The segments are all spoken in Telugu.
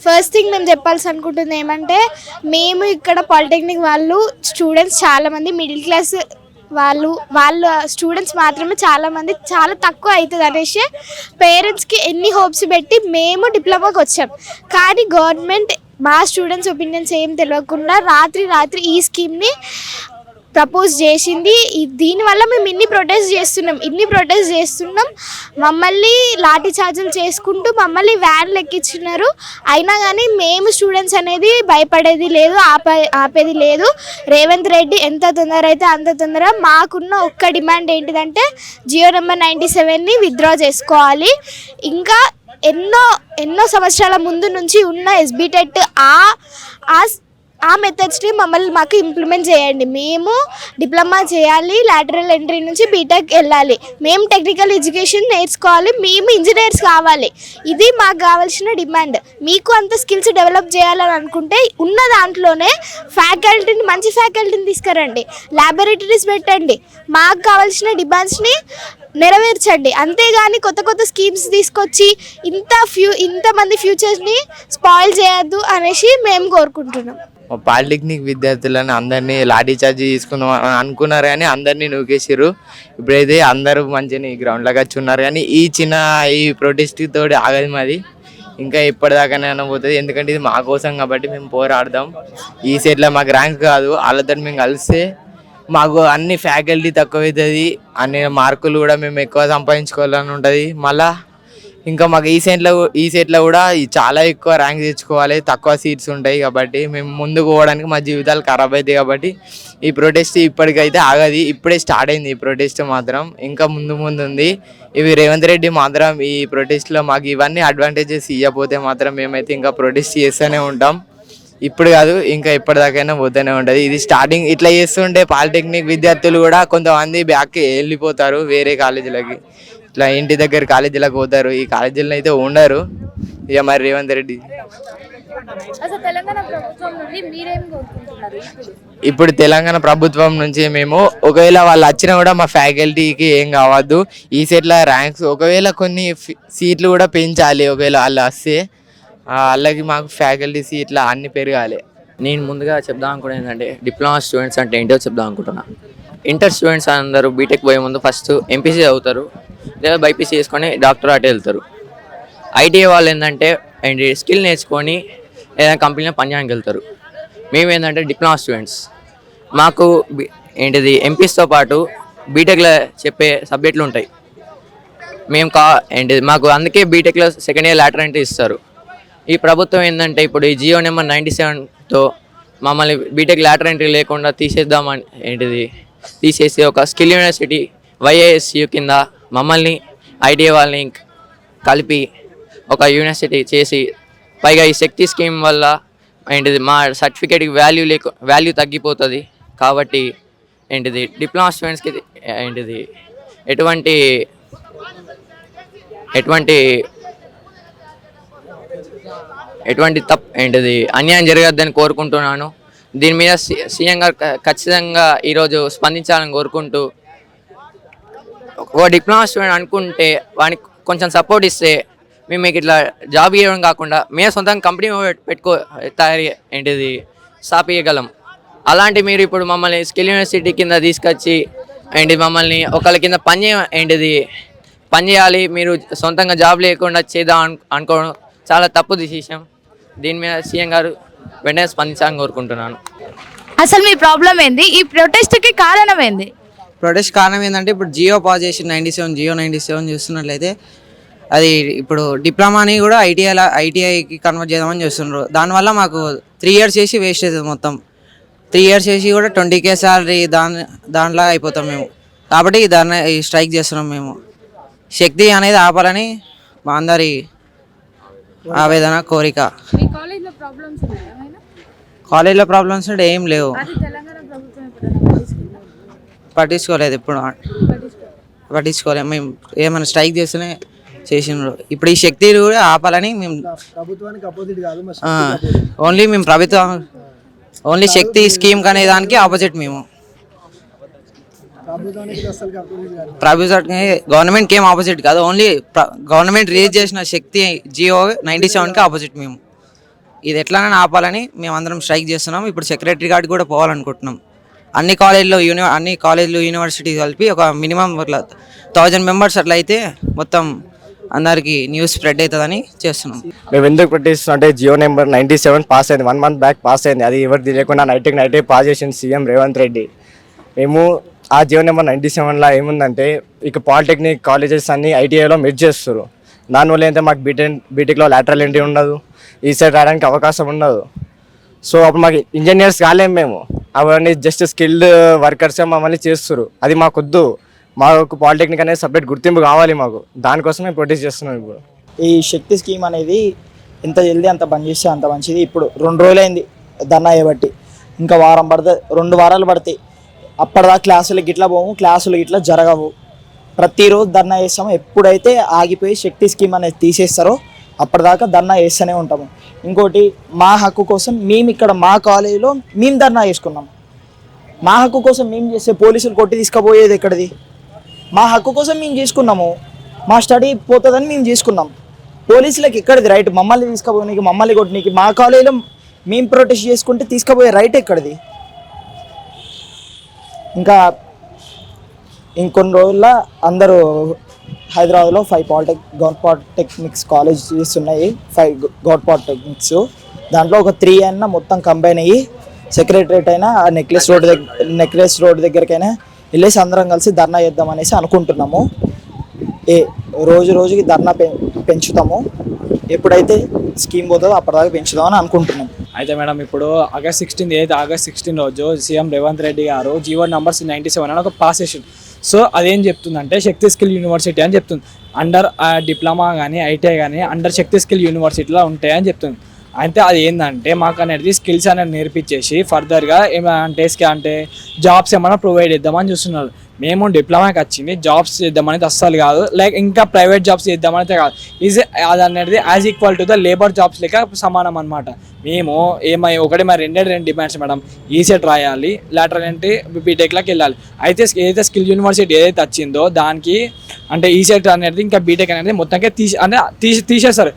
ఫస్ట్ థింగ్ మేము చెప్పాల్సి అనుకుంటుంది ఏమంటే మేము ఇక్కడ పాలిటెక్నిక్ వాళ్ళు స్టూడెంట్స్ చాలామంది మిడిల్ క్లాస్ వాళ్ళ స్టూడెంట్స్ మాత్రమే చాలామంది చాలా తక్కువ అవుతుంది అనేసి పేరెంట్స్కి ఎన్ని హోప్స్ పెట్టి మేము డిప్లొమాకి వచ్చాం. కానీ గవర్నమెంట్ మా స్టూడెంట్స్ ఒపీనియన్స్ ఏం తెలియకుండా రాత్రి ఈ స్కీమ్ని ప్రపోజ్ చేసింది. దీనివల్ల మేము ఇన్ని ప్రొటెస్ట్ చేస్తున్నాం. మమ్మల్ని లాఠీ చార్జీలు చేసుకుంటూ మమ్మల్ని వ్యాన్లు ఎక్కించినారు. అయినా కానీ మేము స్టూడెంట్స్ అనేది భయపడేది లేదు, ఆపేది లేదు. రేవంత్ రెడ్డి ఎంత తొందర అయితే అంత తొందర. మాకున్న ఒక్క డిమాండ్ ఏంటిదంటే జియో నెంబర్ 97ని విత్డ్రా చేసుకోవాలి. ఇంకా ఎన్నో సంవత్సరాల ముందు నుంచి ఉన్న ఎస్బిటెట్ ఆ మెథడ్స్ని మాకు ఇంప్లిమెంట్ చేయండి. మేము డిప్లొమా చేయాలి, లాటరల్ ఎంట్రీ నుంచి బీటెక్ వెళ్ళాలి, మేము టెక్నికల్ ఎడ్యుకేషన్ నేర్చుకోవాలి, మేము ఇంజనీర్స్ కావాలి. ఇది మాకు కావాల్సిన డిమాండ్. మీకు అంత స్కిల్స్ డెవలప్ చేయాలని అనుకుంటే ఉన్న దాంట్లోనే మంచి ఫ్యాకల్టీని తీసుకురండి, ల్యాబొరేటరీస్ పెట్టండి, మాకు కావాల్సిన డిమాండ్స్ని నెరవేర్చండి. అంతేగాని కొత్త స్కీమ్స్ తీసుకొచ్చి ఇంతమంది ఫ్యూచర్స్ని స్పాయిల్ చేయొద్దు అనేసి మేము కోరుకుంటున్నాం. పాలిటెక్నిక్ విద్యార్థులను అందరినీ లాఠీ చార్జీ తీసుకుందాం అనుకున్నారు కానీ అందరినీ నూకేసారు. ఇప్పుడైతే అందరూ మంచిగా గ్రౌండ్లోకి వచ్చి ఉన్నారు. కానీ ఈ ప్రొటెస్ట్ తోటి ఆగదు మాది, ఇంకా ఎప్పటిదాకానే పోతుంది. ఎందుకంటే ఇది మా కోసం కాబట్టి మేము పోరాడదాం. ఈ సెట్లో మాకు ర్యాంక్ కాదు, వాళ్ళతో మేము కలిస్తే మాకు అన్ని ఫ్యాకల్టీ తక్కువ అవుతుంది, అన్ని మార్కులు కూడా మేము ఎక్కువ సంపాదించుకోవాలని ఉంటుంది. మళ్ళీ ఇంకా మాకు ఈ సెట్లో కూడా చాలా ఎక్కువ ర్యాంక్ తెచ్చుకోవాలి, తక్కువ సీట్స్ ఉంటాయి కాబట్టి మేము ముందుకు పోవడానికి మా జీవితాలు ఖరాబ్ అవుతాయి. కాబట్టి ఈ ప్రొటెస్ట్ ఇప్పటికైతే ఆగది, ఇప్పుడే స్టార్ట్ అయింది ఈ ప్రొటెస్ట్ మాత్రం. ఇంకా ముందు ఉంది. ఇవి రేవంత్ రెడ్డి మాత్రం ఈ ప్రొటెస్ట్లో మాకు ఇవన్నీ అడ్వాంటేజెస్ ఇవ్వకపోతే మాత్రం మేమైతే ఇంకా ప్రొటెస్ట్ చేస్తూనే ఉంటాం. ఇప్పుడు కాదు, ఇంకా ఎప్పటిదాకైనా పోతూనే ఉంటుంది. ఇది స్టార్టింగ్ ఇట్లా చేస్తుంటే పాలిటెక్నిక్ విద్యార్థులు కూడా కొంతమంది బ్యాక్కి వెళ్ళిపోతారు వేరే కాలేజీలకి, ఇట్లా ఇంటి దగ్గర కాలేజీలకు పోతారు. ఈ కాలేజీలను అయితే ఉండరు. ఇక మరి రేవంత్ రెడ్డి ఇప్పుడు తెలంగాణ ప్రభుత్వం నుంచి మేము ఒకవేళ వాళ్ళు వచ్చినా కూడా మా ఫ్యాకల్టీకి ఏం కావద్దు. ఈ సెట్లో ర్యాంక్స్ ఒకవేళ కొన్ని సీట్లు కూడా పెంచాలి. ఒకవేళ వాళ్ళు వస్తే వాళ్ళకి మాకు ఫ్యాకల్టీ సీట్లు అన్నీ పెరగాలి. నేను ముందుగా చెప్దాం అనుకున్నాను ఏంటంటే డిప్లొమా స్టూడెంట్స్ అంటే ఏంటో చెప్దాం అనుకుంటున్నా. ఇంటర్ స్టూడెంట్స్ అందరూ బీటెక్ పోయే ముందు ఫస్ట్ ఎంపీసీ చదువుతారు, లేదా బైపీసీ చేసుకొని డాక్టర్ అటు వెళ్తారు. ఐటీఐ వాళ్ళు ఏంటంటే స్కిల్ నేర్చుకొని ఏదైనా కంపెనీలో పనిచేయడానికి వెళ్తారు. మేము ఏంటంటే డిప్లొమా స్టూడెంట్స్, మాకు ఎంపీస్తో పాటు బీటెక్లో చెప్పే సబ్జెక్టులు ఉంటాయి. మేము మాకు అందుకే బీటెక్లో సెకండ్ ఇయర్ లాటరల్ ఎంట్రీ ఇస్తారు. ఈ ప్రభుత్వం ఏంటంటే ఇప్పుడు ఈ జియో నెంబర్ 97తో మమ్మల్ని బీటెక్ లాటరల్ ఎంట్రీ లేకుండా తీసేసి ఒక స్కిల్ యూనివర్సిటీ YISU కింద మమ్మల్ని ఐటీఐ వాళ్ళని కలిపి ఒక యూనివర్సిటీ చేసి, పైగా ఈ శక్తి స్కీమ్ వల్ల మా సర్టిఫికేట్కి వాల్యూ తగ్గిపోతుంది. కాబట్టి డిప్లొమా స్టూడెంట్స్కి ఎటువంటి అన్యాయం జరగద్దని కోరుకుంటున్నాను. దీని మీద సీఎం గారు ఖచ్చితంగా ఈరోజు స్పందించాలని కోరుకుంటూ, ఒక డిప్లొమా స్టూడెంట్ అనుకుంటే వానికి కొంచెం సపోర్ట్ ఇస్తే మేము మీకు ఇట్లా జాబ్ ఇవ్వడం కాకుండా మేము సొంతంగా కంపెనీ స్థాపించగలం. అలాంటి మీరు ఇప్పుడు మమ్మల్ని స్కిల్ యూనివర్సిటీ కింద తీసుకొచ్చి మమ్మల్ని ఒకళ్ళ కింద పని చేయాలి, మీరు సొంతంగా జాబ్ లేకుండా చేద్దాం అనుకోవడం చాలా తప్పు డిసిషన్. దీని మీద సీఎం గారు వెంటనే స్పందించాలని కోరుకుంటున్నాను. అసలు మీ ప్రాబ్లం ఏంది? ఈ ప్రొటెస్ట్కి కారణం ఏంది? ప్రొటెస్ట్ కారణం ఏంటంటే ఇప్పుడు జియో పాస్ చేసి జియో 97 చూస్తున్నట్లయితే అది ఇప్పుడు డిప్లొమాని కూడా ఐటీఐకి కన్వర్ట్ చేద్దామని చూస్తున్నారు. దానివల్ల మాకు 3 years చేసి వేస్ట్ అవుతుంది. మొత్తం 3 years చేసి కూడా 20K శాలరీ దాంట్లో అయిపోతాం మేము. కాబట్టి దాన్ని స్ట్రైక్ చేస్తున్నాం మేము. శక్తి అనేది ఆపాలని మా అందరి ఆవేదన, కోరిక. కాలేజ్లో ప్రాబ్లమ్స్ అంటే ఏం లేవు, పట్టించుకోలేదు. ఎప్పుడు పట్టించుకోలేదు. మేము ఏమైనా స్ట్రైక్ చేస్తేనే చేసినారు. ఇప్పుడు ఈ శక్తి కూడా ఆపాలని మేము ఓన్లీ శక్తి స్కీమ్ అనే దానికి ఆపోజిట్ మేము. గవర్నమెంట్కి ఏం ఆపోజిట్ కాదు, ఓన్లీ గవర్నమెంట్ రిలీజ్ చేసిన శక్తి జియో 97కి ఆపోజిట్ మేము. ఇది ఎట్లానైనా ఆపాలని మేమందరం స్ట్రైక్ చేస్తున్నాం. ఇప్పుడు సెక్రటరీ గార్డ్ కూడా పోవాలనుకుంటున్నాం. అన్ని కాలేజీలు యూనివర్సిటీ కలిపి ఒక మినిమం 1000 మెంబర్స్ అట్లా అయితే మొత్తం అందరికి న్యూస్ స్ప్రెడ్ అవుతుందని చేస్తున్నాం. మేము ఎందుకు ప్రొటెస్ట్ అంటే జియో నెంబర్ 97 పాస్ అయింది, 1 month బ్యాక్ పాస్ అయింది. అది ఎవరు తెలియకుండా నైటే పాస్ చేసింది సీఎం రేవంత్ రెడ్డి. మేము ఆ జియో నెంబర్ 97లో ఏముందంటే ఇక పాలిటెక్నిక్ కాలేజెస్ అన్ని ఐటీఐలో మెర్జ్ చేస్తారు. దానివల్ల అయితే మాకు బీటెక్లో లాటరల్ ఎంట్రీ ఉండదు, ఈ సైడ్ రావడానికి అవకాశం ఉండదు. సో అప్పుడు మాకు ఇంజనీర్స్ కాలేము, మేము అవన్నీ జస్ట్ స్కిల్డ్ వర్కర్సే మమ్మల్ని చేస్తారు. అది మాకొద్దు, మాకు పాలిటెక్నిక్ అనేది సపరేట్ గుర్తింపు కావాలి మాకు. దానికోసం మేము ప్రొటెస్ట్ చేస్తున్నాం. ఇప్పుడు ఈ శక్తి స్కీమ్ అనేది ఎంత జల్దీ అంత బంద్ చేస్తే అంత మంచిది. ఇప్పుడు 2 రోజులైంది ధర్నా చేయబట్టి, ఇంకా వారం పడుతుంది, 2 వారాలు పడతాయి. అప్పటిదాకా క్లాసులకు ఇట్లా పోము, క్లాసులు ఇట్లా జరగవు. ప్రతిరోజు ధర్నా చేస్తాము. ఎప్పుడైతే ఆగిపోయి శక్తి స్కీమ్ అనేది తీసేస్తారో అప్పటిదాకా ధర్నా చేస్తూనే ఉంటాము. ఇంకోటి, మా హక్కు కోసం మేము ఇక్కడ మా కాలేజీలో మేము ధర్నా చేసుకున్నాం. మా హక్కు కోసం మేము చేస్తే పోలీసులు కొట్టి తీసుకుపోయేది ఎక్కడిది? మా హక్కు కోసం మేము చేసుకున్నాము, మా స్టడీ పోతుందని మేము చేసుకున్నాం. పోలీసులకు ఎక్కడిది రైట్? మమ్మల్ని తీసుకుపోయి మమ్మల్ని కొట్టినీకి మా కాలేజీలో మేము ప్రొటెస్ట్ చేసుకుంటే తీసుకుపోయే రైట్ ఎక్కడిది? ఇంకా ఇంకొన్ని రోజుల్లో అందరూ హైదరాబాద్లో 5 గవర్నమెంట్ పాలిటెక్నిక్స్ కాలేజెస్ ఉన్నాయి, 5 గవర్నమెంట్ పాలిటెక్నిక్స్. దాంట్లో ఒక 3 అయినా మొత్తం కంబైన్ అయ్యి సెక్రటరేట్ అయినా ఆ నెక్లెస్ రోడ్ దగ్గరికైనా వెళ్ళేసి అందరం కలిసి ధర్నా చేద్దాం అనేసి అనుకుంటున్నాము. రోజుకి ధర్నా పెంచుతాము. ఎప్పుడైతే స్కీమ్ పోతుందో అప్పటిదాకా పెంచుదామని అనుకుంటున్నాం. అయితే మేడం, ఇప్పుడు ఆగస్ట్ 16 రోజు సీఎం రేవంత్ రెడ్డి గారు జియో నంబర్ 97 అని ఒక పాస్ చేసిండు. సో అదేం చెప్తుందంటే శక్తి స్కిల్ యూనివర్సిటీ అని చెప్తుంది. అండర్ డిప్లొమా కానీ ఐటీఐ కానీ అండర్ శక్తి స్కిల్ యూనివర్సిటీలో ఉంటాయని చెప్తుంది. అయితే అది ఏంటంటే మాకు అనేది స్కిల్స్ అనేది నేర్పించేసి ఫర్దర్గా ఏమంటే జాబ్స్ ఏమైనా ప్రొవైడ్ చేద్దామని చూస్తున్నారు. మేము డిప్లొమాకి వచ్చింది జాబ్స్ చేద్దామనేది అస్సలు కాదు, లైక్ ఇంకా ప్రైవేట్ జాబ్స్ చేద్దామనైతే కాదు. అది అనేది as equal to the labour jobs లెక్క సమానం అనమాట. మేము ఒకటి మరి 2 డిమాండ్స్ మేడం. ఈసెట్ రాయాలి, లాటరల్ ఎంట్రీ బీటెక్లోకి వెళ్ళాలి. అయితే ఏదైతే స్కిల్ యూనివర్సిటీ ఏదైతే వచ్చిందో దానికి అంటే ఈసెట్ అనేది ఇంకా బీటెక్ అనేది మొత్తంగా తీసేస్తారు.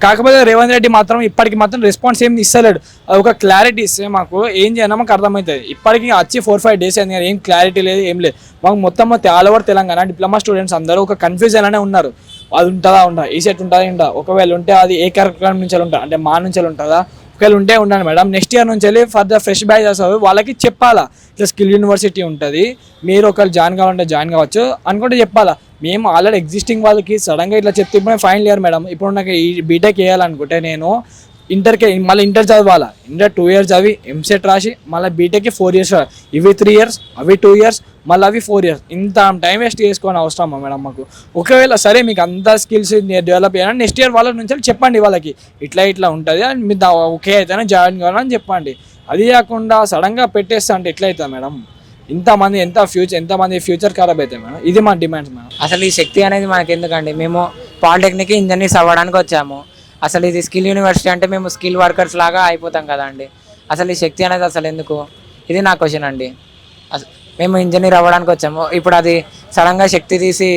కాకపోతే రేవంత్ రెడ్డి మాత్రం ఇప్పటికి మాత్రం రెస్పాన్స్ ఏం ఇస్తలేడు. అది ఒక క్లారిటీ ఇస్తే మాకు ఏం చేయాలో మాకు అర్థమవుతుంది. ఇప్పటికి వచ్చి 4-5 days అయింది కానీ ఏం క్లారిటీ లేదు, ఏం లేదు. మాకు మొత్తం all over Telangana diploma students అందరూ ఒక కన్ఫ్యూజన్ అనే ఉన్నారు. అది ఉంటుందా ఈ సెట్ ఉంటుందా ఒకవేళ ఉంటే అది ఏ కార్యక్రమం నుంచి ఉంటుంది అంటే మా నుంచి ఉంటుందా? ఒకవేళ ఉంటే ఉండండి మేడం, నెక్స్ట్ ఇయర్ నుంచి వెళ్ళి ఫర్దర్ ఫ్రెష్ బ్యాచ్ వస్తారు, వాళ్ళకి చెప్పాలా ఇట్లా స్కిల్ యూనివర్సిటీ ఉంటుంది, మీరు ఒకవేళ జాయిన్ కావాలంటే జాయిన్ కావచ్చు అనుకుంటే చెప్పాలా. మేము ఆల్రెడీ ఎగ్జిస్టింగ్ వాళ్ళకి సడన్గా ఇట్లా చెప్తే ఇప్పుడు ఫైనల్ ఇయర్ మేడం. ఇప్పుడు నాకు ఈ బీటెక్ వేయాలనుకుంటే నేను మళ్ళీ ఇంటర్ చదవాలా, ఇంటర్ 2 years చదివి ఎంసెట్ రాసి మళ్ళీ బీటెక్కి 4 years, ఇవి 3 years, అవి 2 years, మళ్ళీ అవి 4 years. ఇంత టైం వేస్ట్ చేసుకోని అవసరమా మేడం మాకు? ఒకవేళ సరే మీకు అంత స్కిల్స్ డెవలప్ చేయాలని నెక్స్ట్ ఇయర్ వాళ్ళ నుంచి చెప్పండి, వాళ్ళకి ఇట్లా ఉంటుంది అని మీరు ఓకే అయితేనే జాయిన్ కావాలని చెప్పండి. అది కాకుండా సడన్గా పెట్టేస్తా అంటే ఎట్లా అవుతుంది మేడం? ఎంతమంది ఫ్యూచర్ ఖరాబ్ అవుతాయి మేడం. ఇది మా డిమాండ్స్ మేడం. అసలు ఈ శక్తి అనేది మనకి ఎందుకండి? మేము పాలిటెక్నిక్ ఇంజనీర్స్ అవ్వడానికి వచ్చాము. అసలు ఇది స్కిల్ యూనివర్సిటీ అంటే మేము స్కిల్ వర్కర్స్ లాగా అయిపోతాం కదా అండి. అసలు ఈ శక్తి అనేది అసలు ఎందుకు? ఇది నా క్వశ్చన్ అండి. మేము ఇంజనీర్ అవ్వడానికి వచ్చాము, ఇప్పుడు అది సడన్గా శక్తి తీసి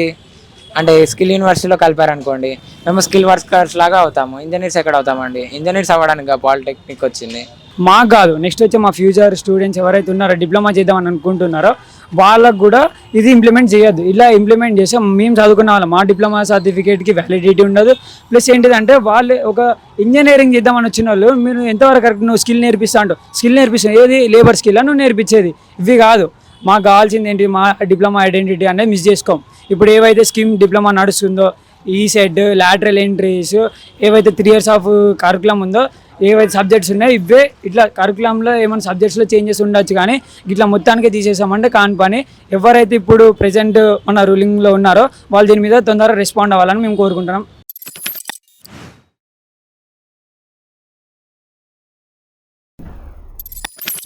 అంటే స్కిల్ యూనివర్సిటీలో కలిపారనుకోండి, మేము స్కిల్ వర్కర్స్ లాగా అవుతాము. ఇంజనీర్స్ ఎక్కడ అవుతామండి? ఇంజనీర్స్ అవ్వడానికి పాలిటెక్నిక్ వచ్చింది. మాకు కాదు, నెక్స్ట్ వచ్చి మా ఫ్యూచర్ స్టూడెంట్స్ ఎవరైతే ఉన్నారో డిప్లొమా చేద్దామని అనుకుంటున్నారో వాళ్ళకు కూడా ఇది ఇంప్లిమెంట్ చేయొద్దు. ఇలా ఇంప్లిమెంట్ చేస్తే మేము చదువుకున్న వాళ్ళం, మా డిప్లొమా సర్టిఫికేట్కి వ్యాలిడిటీ ఉండదు. ప్లస్ ఏంటిదంటే వాళ్ళు ఒక ఇంజనీరింగ్ చేద్దామని వచ్చిన వాళ్ళు మీరు ఎంతవరకు కరెక్ట్ నువ్వు స్కిల్ నేర్పిస్తా అంటావు, స్కిల్ నేర్పిస్తావు ఏది లేబర్ స్కిల్ నువ్వు నేర్పించేది ఇవి కాదు. మాకు కావాల్సింది ఏంటి? మా డిప్లొమా ఐడెంటిటీ అనేది మిస్ చేసుకోం. ఇప్పుడు ఏవైతే స్కీమ్ డిప్లొమా నడుస్తుందో ఈసెట్, లాటరల్ ఎంట్రీస్, ఏవైతే 3 years ఆఫ్ కరికులం ఉందో, ఏవైతే సబ్జెక్ట్స్ ఉన్నాయో ఇవే ఇట్లా కరికులంలో ఏమైనా సబ్జెక్ట్స్లో చేంజెస్ ఉండొచ్చు, కానీ ఇట్లా మొత్తానికి తీసేసామంటే కాని పని. ఎవరైతే ఇప్పుడు ప్రెజెంట్ మన రూలింగ్లో ఉన్నారో వాళ్ళు దీని మీద తొందరగా రెస్పాండ్ అవ్వాలని మేము కోరుకుంటున్నాం.